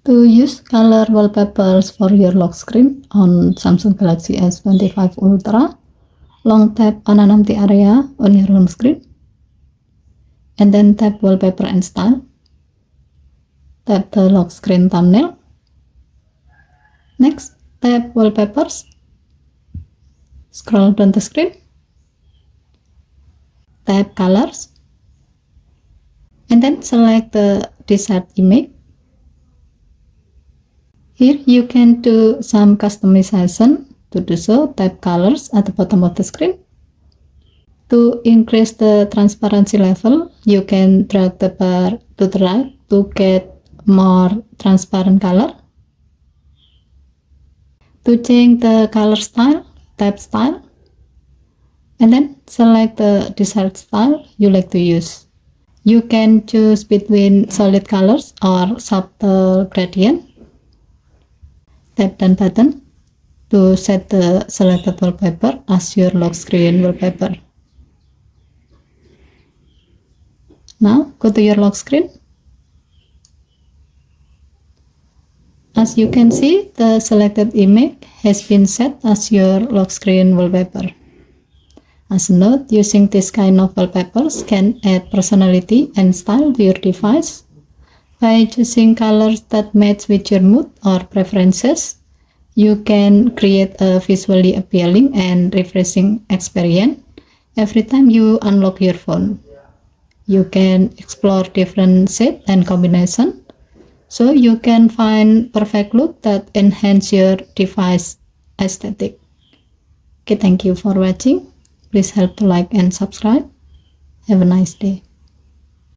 To use color wallpapers for your lock screen on Samsung Galaxy S25 Ultra, long tap on an empty area on your home screen, and then tap wallpaper and style. Tap the lock screen thumbnail. Next, tap wallpapers. Scroll down the screen. Tap colors. And then select the desired image. Here you can do some customization. To do so, tap colors at the bottom of the screen. To increase the transparency level, you can drag the bar to the right to get more transparent color. To change the color style, tap style and then select the desired style you like to use. You can choose between solid colors or subtle gradient. Tap done button to set the selected wallpaper as your lock screen wallpaper. Now go to your lock screen. As you can see, the selected image has been set as your lock screen wallpaper. As a note, using this kind of wallpapers can add personality and style to your device. By choosing colors that match with your mood or preferences, you can create a visually appealing and refreshing experience every time you unlock your phone. You can explore different shades and combinations, so you can find perfect look that enhance your device aesthetic. Okay, thank you for watching. Please help to like and subscribe. Have a nice day.